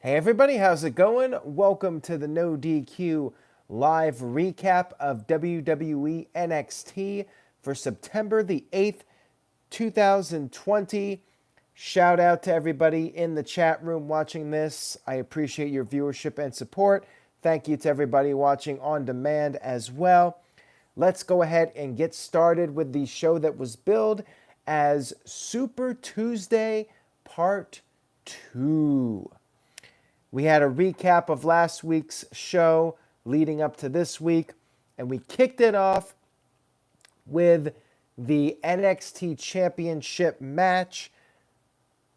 Hey everybody, how's it going? Welcome to the No DQ live recap of WWE NXT for September the 8th, 2020. Shout out to everybody in the chat room watching this. I appreciate your viewership and support. Thank you to everybody watching on demand as well. Let's go ahead and get started with the show that was billed as Super Tuesday Part 2. We had a recap of last week's show leading up to this week, and we kicked it off with the NXT Championship match.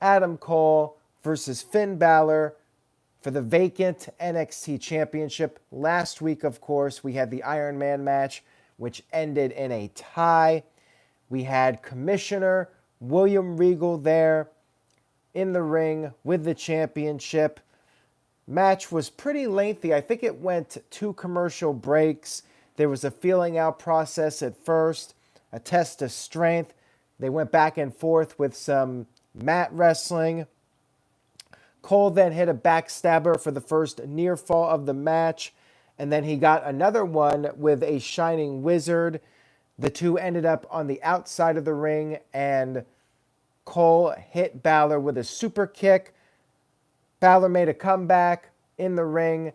Adam Cole versus Finn Balor for the vacant NXT Championship. Last week, of course, we had the Iron Man match, which ended in a tie. We had Commissioner William Regal there in the ring with the championship. Match was pretty lengthy. I think it went 2 commercial breaks. There was a feeling out process at first, a test of strength. They went back and forth with some mat wrestling. Cole then hit a backstabber for the first near fall of the match, and then he got another one with a Shining Wizard. The two ended up on the outside of the ring, and Cole hit Balor with a super kick. Balor made a comeback in the ring,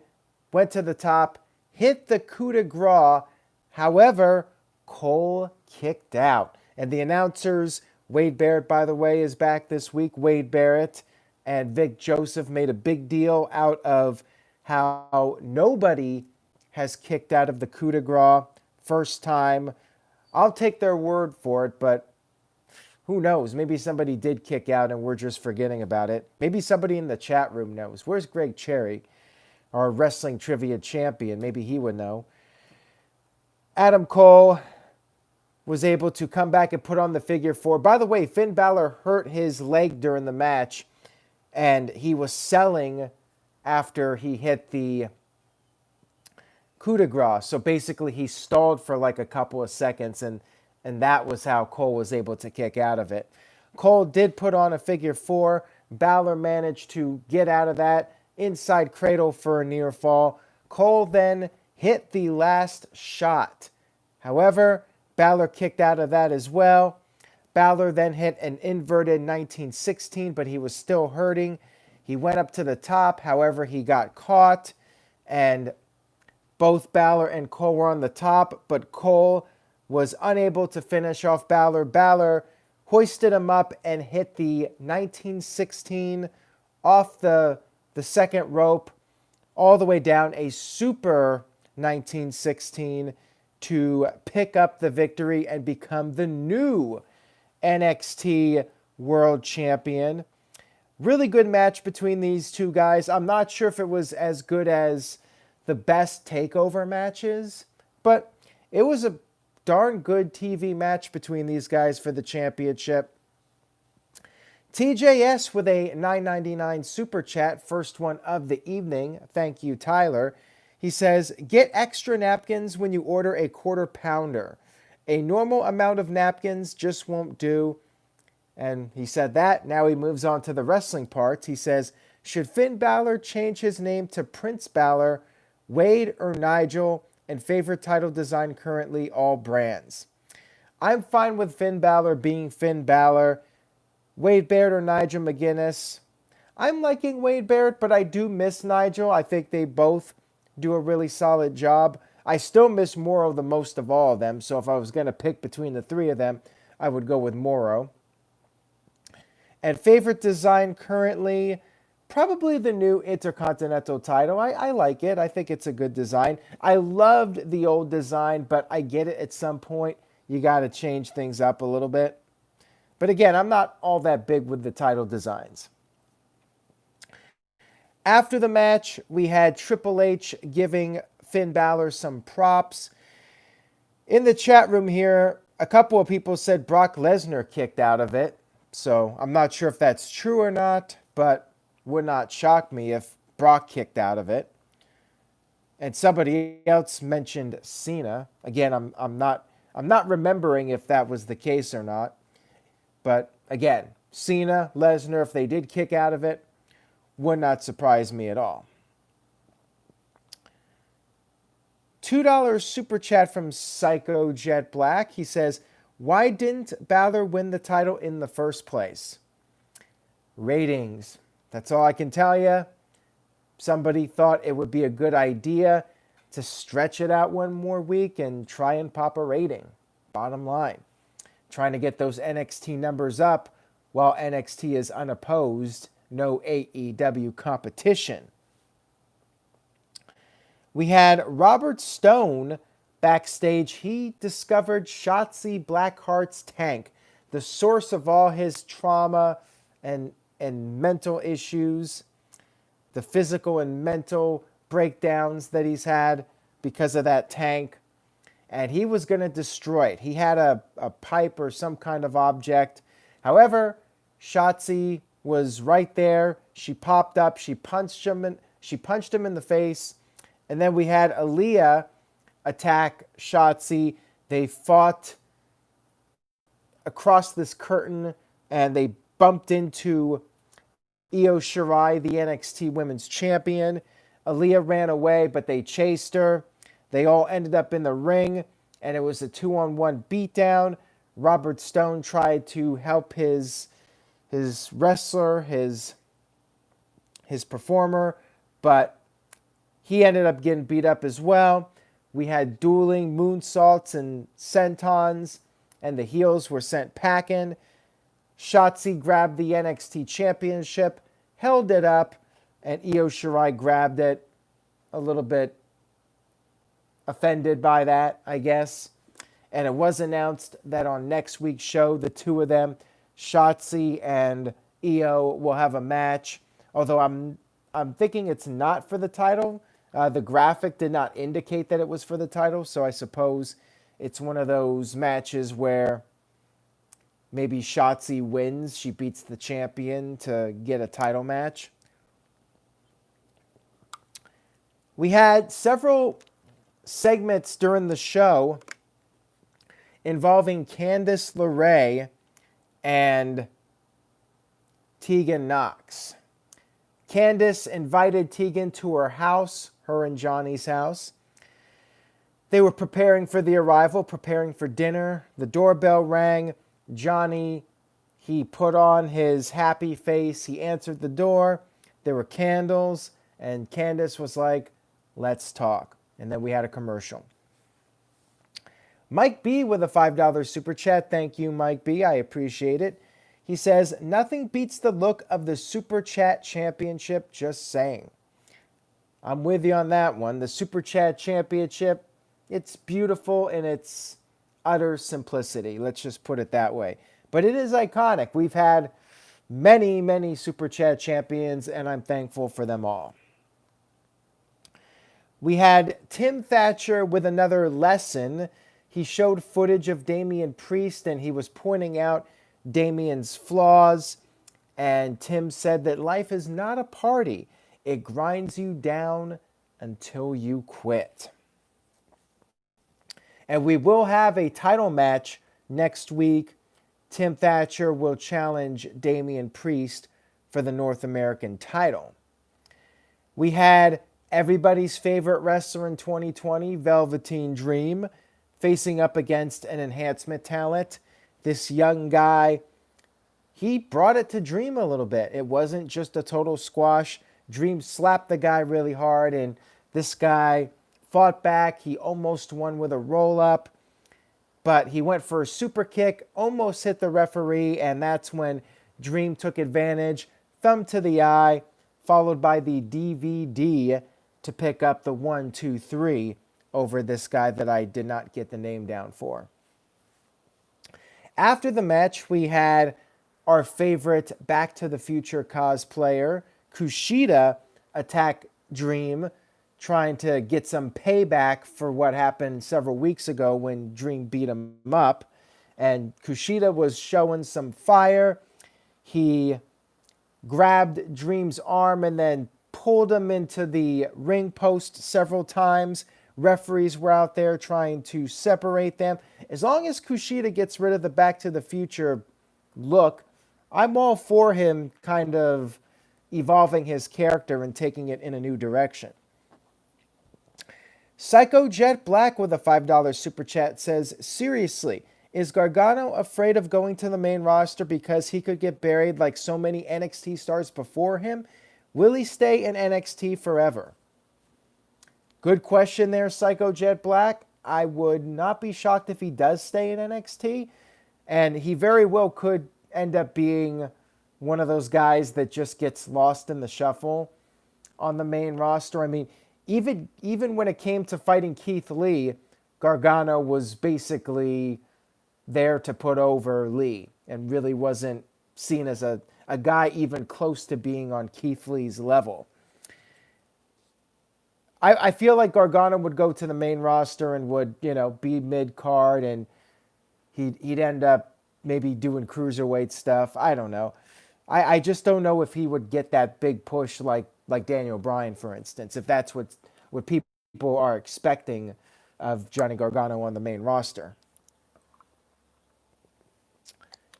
went to the top, hit the coup de grace. However, Cole kicked out. And the announcers, Wade Barrett, by the way, is back this week. Wade Barrett and Vic Joseph made a big deal out of how nobody has kicked out of the coup de grace. First time. I'll take their word for it, but who knows? Maybe somebody did kick out and we're just forgetting about it. Maybe somebody in the chat room knows. Where's Greg Cherry, our wrestling trivia champion? Maybe he would know. Adam Cole was able to come back and put on the figure 4. By the way, Finn Balor hurt his leg during the match, and he was selling after he hit the coup de grace. So basically he stalled for like a couple of seconds, and that was how Cole was able to kick out of it. Cole did put on a figure 4. Balor managed to get out of that inside cradle for a near fall. Cole then hit the last shot. However, Balor kicked out of that as well. Balor then hit an inverted 1916, but he was still hurting. He went up to the top. However, he got caught, and both Balor and Cole were on the top, but Cole was unable to finish off Balor. Balor hoisted him up and hit the 1916 off the second rope all the way down, a super 1916 to pick up the victory and become the new NXT World Champion. Really good match between these two guys. I'm not sure if it was as good as the best takeover matches, but it was a darn good TV match between these guys for the championship. TJS with a $9.99 super chat, first one of the evening. Thank you, Tyler. He says, get extra napkins when you order a quarter pounder. A normal amount of napkins just won't do. And he said that. Now he moves on to the wrestling parts. He says, should Finn Balor change his name to Prince Balor, Wade or Nigel? And favorite title design currently, all brands. I'm fine with Finn Balor being Finn Balor. Wade Barrett or Nigel McGuinness. I'm liking Wade Barrett, but I do miss Nigel. I think they both do a really solid job. I still miss Morrow the most of all of them, so if I was going to pick between the three of them, I would go with Morrow. And favorite design currently, probably the new Intercontinental title. I like it. I think it's a good design. I loved the old design, but I get it at some point. You got to change things up a little bit. But again, I'm not all that big with the title designs. After the match, we had Triple H giving Finn Balor some props. In the chat room here, a couple of people said Brock Lesnar kicked out of it. So I'm not sure if that's true or not, but would not shock me if Brock kicked out of it. And somebody else mentioned Cena. Again, I'm not remembering if that was the case or not. But again, Cena, Lesnar, if they did kick out of it, would not surprise me at all. $2 super chat from Psycho Jet Black. He says, why didn't Balor win the title in the first place? Ratings. That's all I can tell you. Somebody thought it would be a good idea to stretch it out one more week and try and pop a rating. Bottom line. Trying to get those NXT numbers up while NXT is unopposed. No AEW competition. We had Robert Stone backstage. He discovered Shotzi Blackheart's tank, the source of all his trauma and mental issues, the physical and mental breakdowns that he's had because of that tank. And he was going to destroy it. He had a pipe or some kind of object. However, Shotzi was right there. She popped up. She punched him in the face. And then we had Aaliyah attack Shotzi. They fought across this curtain and they bumped into Io Shirai, the NXT Women's Champion. Aaliyah ran away, but they chased her. They all ended up in the ring, and it was a 2-on-1 beatdown. Robert Stone tried to help his wrestler, his performer, but he ended up getting beat up as well. We had dueling moonsaults and sentons, and the heels were sent packing. Shotzi grabbed the NXT Championship, held it up, and Io Shirai grabbed it. A little bit offended by that, I guess. And it was announced that on next week's show, the two of them, Shotzi and Io, will have a match. Although I'm thinking it's not for the title. The graphic did not indicate that it was for the title, so I suppose it's one of those matches where maybe Shotzi wins. She beats the champion to get a title match. We had several segments during the show involving Candice LeRae and Tegan Knox. Candice invited Tegan to her house, her and Johnny's house. They were preparing for the arrival, preparing for dinner. The doorbell rang. Johnny, he put on his happy face. He answered the door. There were candles, and Candice was like, let's talk. And then we had a commercial. Mike B with a $5 super chat. Thank you, Mike B. I appreciate it. He says, nothing beats the look of the Super Chat Championship, just saying. I'm with you on that one. The Super Chat Championship, it's beautiful in its utter simplicity. Let's just put it that way. But it is iconic. We've had many, many Super Chat champions, and I'm thankful for them all. We had Tim Thatcher with another lesson. He showed footage of Damien Priest, and he was pointing out Damien's flaws. And Tim said that life is not a party. It grinds you down until you quit. And we will have a title match next week. Tim Thatcher will challenge Damien Priest for the North American title. We had everybody's favorite wrestler in 2020, Velveteen Dream, facing up against an enhancement talent. This young guy, he brought it to Dream a little bit. It wasn't just a total squash. Dream slapped the guy really hard, and this guy fought back. He almost won with a roll-up, but he went for a super kick, almost hit the referee, and that's when Dream took advantage. Thumb to the eye, followed by the DVD to pick up the 1-2-3 over this guy that I did not get the name down for. After the match, we had our favorite Back to the Future cosplayer, Kushida, attack Dream, trying to get some payback for what happened several weeks ago when Dream beat him up. And Kushida was showing some fire. He grabbed Dream's arm and then pulled him into the ring post several times. Referees were out there trying to separate them. As long as Kushida gets rid of the Back to the Future look, I'm all for him kind of evolving his character and taking it in a new direction. Psycho Jet Black with a $5 super chat says, seriously, is Gargano afraid of going to the main roster because he could get buried like so many NXT stars before him? Will he stay in NXT forever? Good question there, Psycho Jet Black. I would not be shocked if he does stay in NXT. And he very well could end up being one of those guys that just gets lost in the shuffle on the main roster. I mean, even when it came to fighting Keith Lee, Gargano was basically there to put over Lee and really wasn't seen as a guy even close to being on Keith Lee's level. I feel like Gargano would go to the main roster and would, be mid-card, and he'd end up maybe doing cruiserweight stuff. I don't know. I just don't know if he would get that big push like Daniel Bryan, for instance, if that's what people are expecting of Johnny Gargano on the main roster.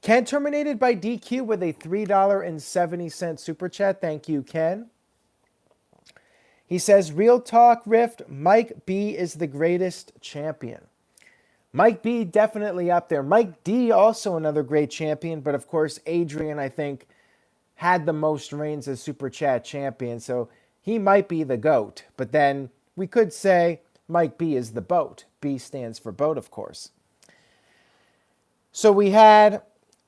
Ken terminated by DQ with a $3.70 super chat. Thank you, Ken. He says, real talk, Rift, Mike B is the greatest champion. Mike B definitely up there. Mike D also another great champion, but of course Adrian, I think, had the most reigns as Super Chat champion, so he might be the GOAT. But then we could say Mike B is the BOAT. B stands for BOAT, of course. So we had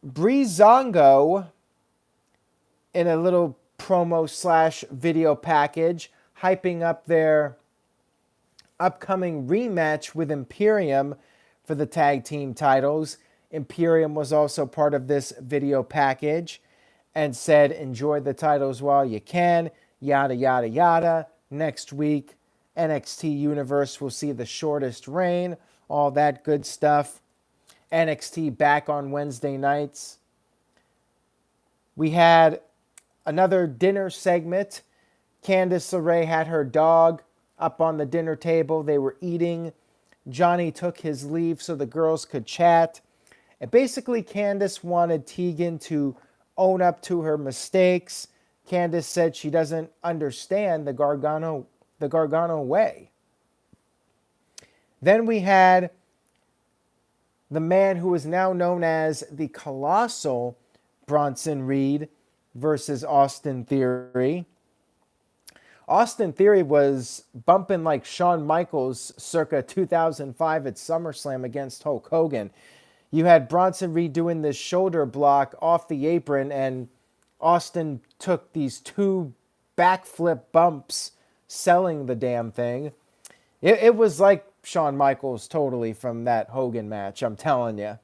Breezango in a little promo / video package hyping up their upcoming rematch with Imperium for the tag team titles. Imperium was also part of this video package and said, enjoy the titles while you can, yada, yada, yada. Next week, NXT Universe will see the shortest reign, all that good stuff. NXT back on Wednesday nights. We had another dinner segment. Candice LeRae had her dog up on the dinner table. They were eating. Johnny took his leave so the girls could chat. And basically, Candice wanted Tegan to own up to her mistakes. Candice said she doesn't understand the Gargano way. Then we had the man who is now known as the Colossal Bronson Reed versus Austin Theory. Austin Theory was bumping like Shawn Michaels circa 2005 at SummerSlam against Hulk Hogan. You had Bronson Reed doing this shoulder block off the apron, and Austin took these 2 backflip bumps selling the damn thing. It was like Shawn Michaels totally from that Hogan match, I'm telling you.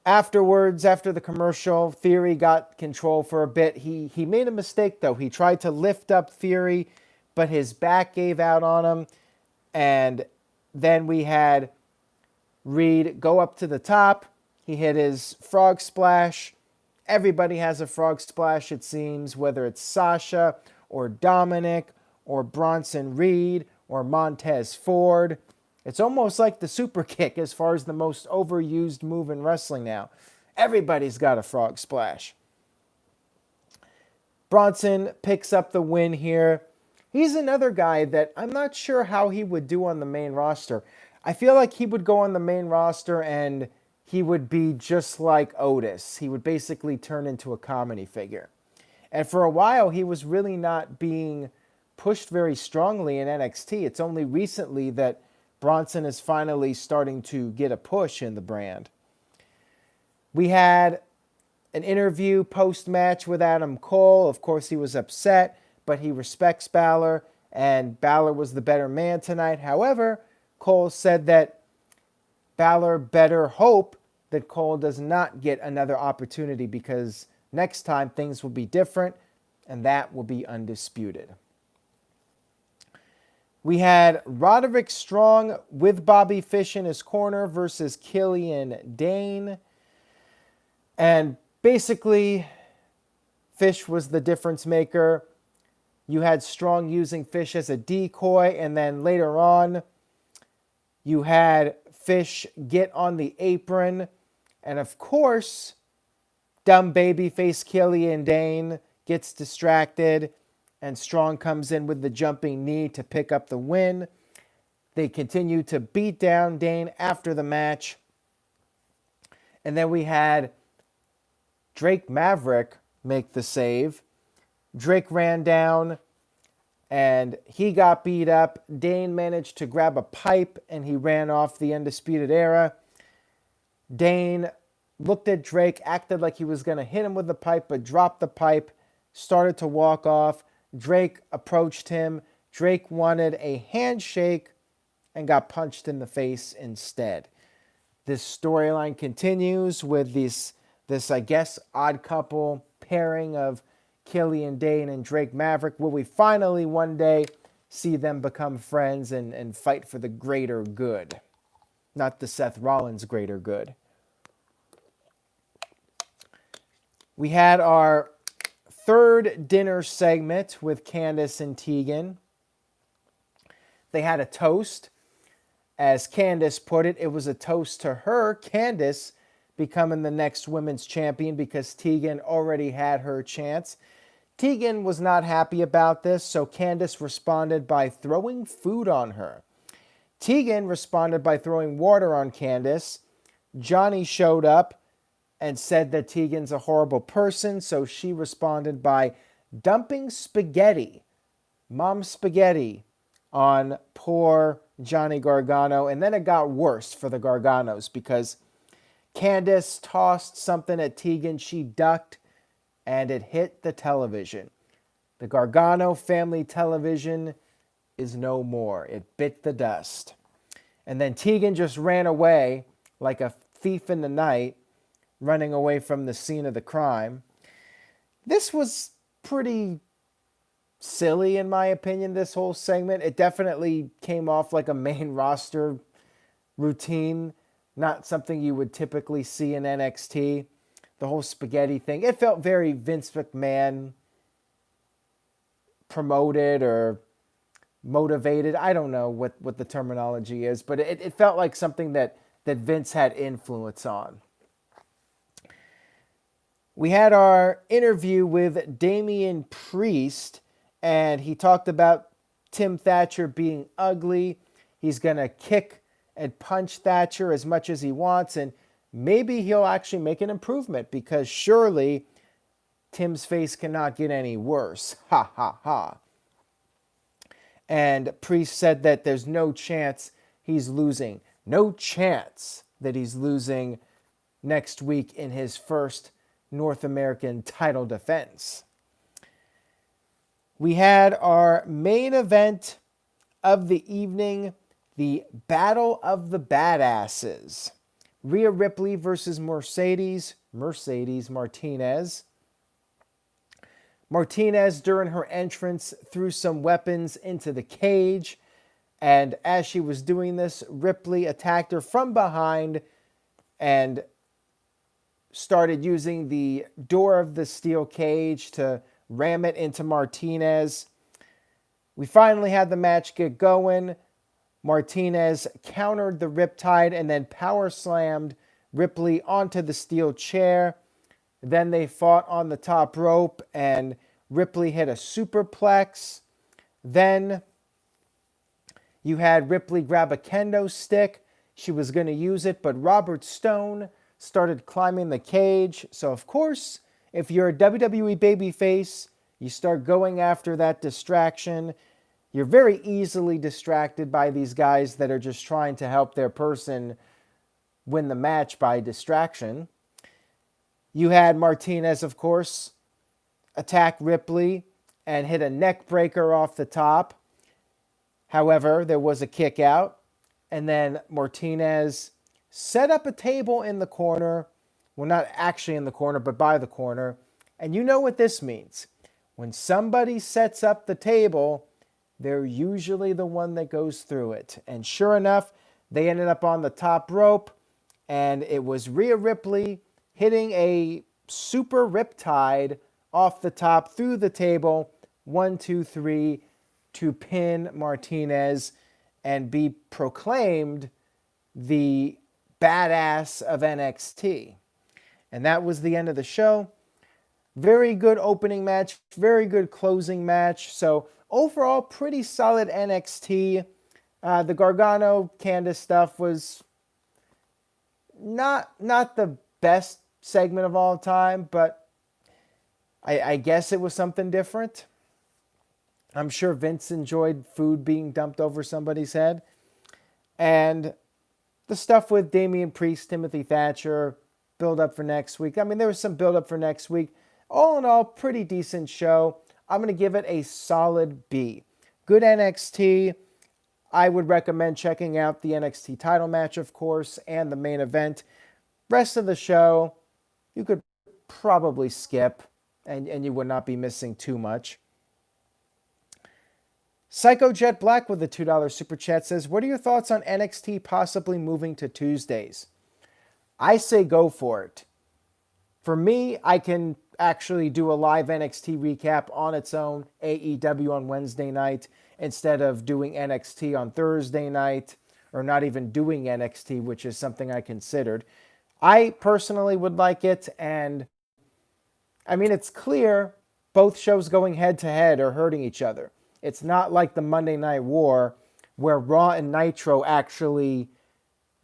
Afterwards, after the commercial, Theory got control for a bit. He made a mistake, though. He tried to lift up Theory, but his back gave out on him. And then we had Reed go up to the top. He hit his frog splash. Everybody has a frog splash, it seems, whether it's Sasha or Dominic or Bronson Reed or Montez Ford. It's almost like the super kick as far as the most overused move in wrestling now. Everybody's got a frog splash. Bronson picks up the win here. He's another guy that I'm not sure how he would do on the main roster. I feel like he would go on the main roster and he would be just like Otis. He would basically turn into a comedy figure. And for a while, he was really not being pushed very strongly in NXT. It's only recently that Bronson is finally starting to get a push in the brand. We had an interview post-match with Adam Cole. Of course, he was upset, but he respects Balor, and Balor was the better man tonight. However, Cole said that Balor better hope that Cole does not get another opportunity because next time things will be different, and that will be undisputed. We had Roderick Strong with Bobby Fish in his corner versus Killian Dane. And basically, Fish was the difference maker. You had Strong using Fish as a decoy, and then later on, you had Fish get on the apron. And of course, dumb babyface Killian Dane gets distracted, and Strong comes in with the jumping knee to pick up the win. They continue to beat down Dane after the match. And then we had Drake Maverick make the save. Drake ran down and he got beat up. Dane managed to grab a pipe and he ran off the Undisputed Era. Dane looked at Drake, acted like he was going to hit him with the pipe, but dropped the pipe, started to walk off. Drake approached him. Drake wanted a handshake and got punched in the face instead. This storyline continues with this I guess, odd couple pairing of Killian Dane and Drake Maverick. Will we finally one day see them become friends and fight for the greater good? Not the Seth Rollins greater good. We had our third dinner segment with Candice and Tegan. They had a toast. As Candice put it, it was a toast to her, Candice, becoming the next women's champion because Tegan already had her chance. Tegan was not happy about this, so Candice responded by throwing food on her. Tegan responded by throwing water on Candice. Johnny showed up and said that Tegan's a horrible person, so she responded by dumping spaghetti, mom spaghetti, on poor Johnny Gargano. And then it got worse for the Garganos because Candice tossed something at Tegan. She ducked, and it hit the television. The Gargano family television is no more. It bit the dust. And then Tegan just ran away like a thief in the night, running away from the scene of the crime. This was pretty silly, in my opinion, this whole segment. It definitely came off like a main roster routine, not something you would typically see in NXT. The whole spaghetti thing, it felt very Vince McMahon promoted or motivated. I don't know what the terminology is, but it felt like something that Vince had influence on. We had our interview with Damien Priest, and he talked about Tim Thatcher being ugly. He's going to kick and punch Thatcher as much as he wants, and maybe he'll actually make an improvement because surely Tim's face cannot get any worse. Ha, ha, ha. And Priest said that there's no chance he's losing. No chance that he's losing next week in his first North American title defense. We had our main event of the evening, the Battle of the Badasses. Rhea Ripley versus Mercedes Martinez. Martinez, during her entrance, threw some weapons into the cage. And as she was doing this, Ripley attacked her from behind and started using the door of the steel cage to ram it into Martinez. We finally had the match get going. Martinez countered the Riptide and then power slammed Ripley onto the steel chair. Then they fought on the top rope and Ripley hit a superplex. Then you had Ripley grab a kendo stick. She was going to use it, but Robert Stone started climbing the cage. So, of course, if you're a WWE babyface, you start going after that distraction. You're very easily distracted by these guys that are just trying to help their person win the match by distraction. You had Martinez, of course, attack Ripley and hit a neck breaker off the top. However, there was a kick out. And then Martinez set up a table in the corner. Well, not actually in the corner, but by the corner. And you know what this means. When somebody sets up the table, they're usually the one that goes through it. And sure enough, they ended up on the top rope. And it was Rhea Ripley hitting a super Riptide off the top through the table. 1, 2, 3 to pin Martinez and be proclaimed the badass of NXT. And that was the end of the show. Very good opening match, very good closing match. So overall, pretty solid NXT. The Gargano Candice stuff was not the best segment of all time, but I guess it was something different. I'm sure Vince enjoyed food being dumped over somebody's head. And the stuff with Damien Priest, Timothy Thatcher, build up for next week. I mean, there was some build up for next week. All in all, pretty decent show. I'm going to give it a solid B. Good NXT. I would recommend checking out the NXT title match, of course, and the main event. Rest of the show, you could probably skip, and you would not be missing too much. Psycho Jet Black with the $2 super chat says, what are your thoughts on NXT possibly moving to Tuesdays? I say go for it. For me, I can actually do a live NXT recap on its own, AEW on Wednesday night, instead of doing NXT on Thursday night, or not even doing NXT, which is something I considered. I personally would like it, and I mean, it's clear both shows going head-to-head are hurting each other. It's not like the Monday Night War, where Raw and Nitro actually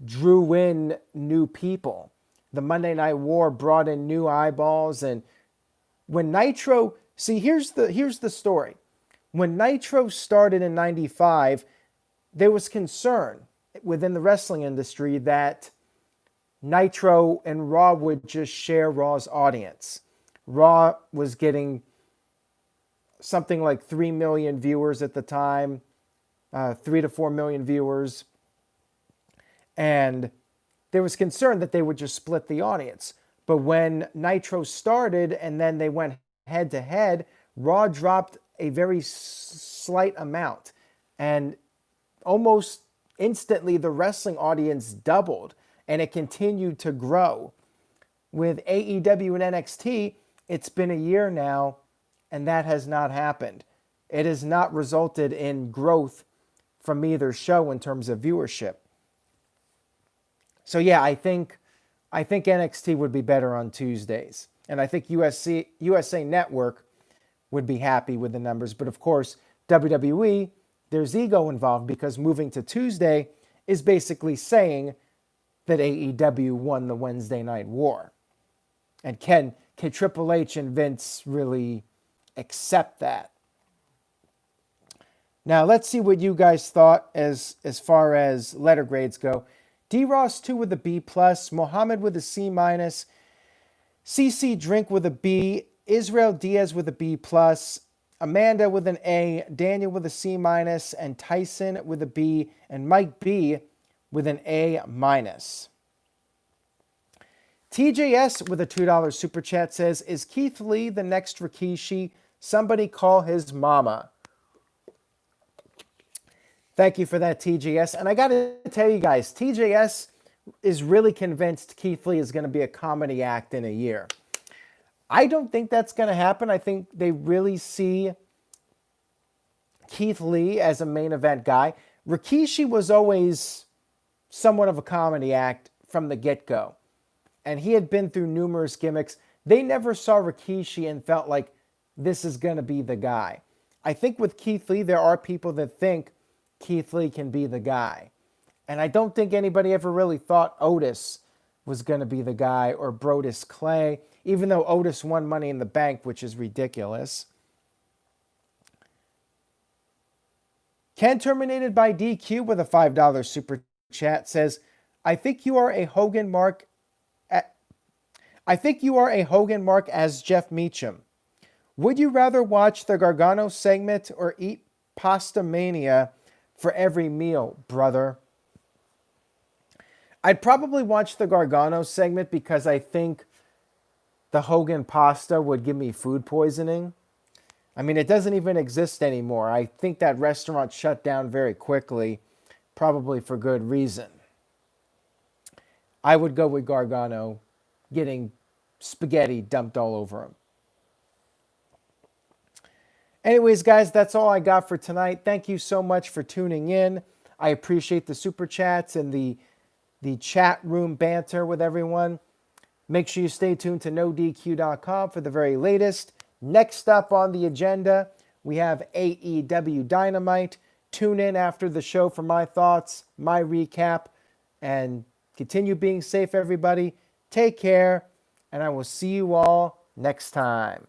drew in new people. The Monday Night War brought in new eyeballs, and when Nitro... See, here's the story. When Nitro started in 95, there was concern within the wrestling industry that Nitro and Raw would just share Raw's audience. Raw was getting something like 3 million viewers at the time, 3 to 4 million viewers. And there was concern that they would just split the audience. But when Nitro started and then they went head to head, Raw dropped a very slight amount. And almost instantly, the wrestling audience doubled. And it continued to grow. With AEW and NXT, it's been a year now, and that has not happened. It has not resulted in growth from either show in terms of viewership. So yeah, I think NXT would be better on Tuesdays. And I think USA Network would be happy with the numbers. But of course, WWE, there's ego involved because moving to Tuesday is basically saying that AEW won the Wednesday Night War. And can Triple H and Vince really accept that? Now, let's see what you guys thought as far as letter grades go. D-Ross 2 with a B+, Mohammed with a C-, CC Drink with a B, Israel Diaz with a B+, Amanda with an A, Daniel with a C-, and Tyson with a B, and Mike B with an A-. TJS with a $2 super chat says, is Keith Lee the next Rikishi? Somebody call his mama. Thank you for that, TJS. And I got to tell you guys, TJS is really convinced Keith Lee is going to be a comedy act in a year. I don't think that's going to happen. I think they really see Keith Lee as a main event guy. Rikishi was always somewhat of a comedy act from the get-go. And he had been through numerous gimmicks. They never saw Rikishi and felt like this is going to be the guy. I think with Keith Lee, there are people that think Keith Lee can be the guy. And I don't think anybody ever really thought Otis was going to be the guy or Brodus Clay, even though Otis won Money in the Bank, which is ridiculous. Ken Terminated by DQ with a $5 super chat says, I think you are a Hogan Mark as Jeff Meacham. Would you rather watch the Gargano segment or eat Pasta Mania for every meal, brother? I'd probably watch the Gargano segment because I think the Hogan pasta would give me food poisoning. I mean, it doesn't even exist anymore. I think that restaurant shut down very quickly, probably for good reason. I would go with Gargano getting spaghetti dumped all over him. Anyways, guys, that's all I got for tonight. Thank you so much for tuning in. I appreciate the super chats and the chat room banter with everyone. Make sure you stay tuned to NoDQ.com for the very latest. Next up on the agenda, we have AEW Dynamite. Tune in after the show for my thoughts, my recap, and continue being safe, everybody. Take care, and I will see you all next time.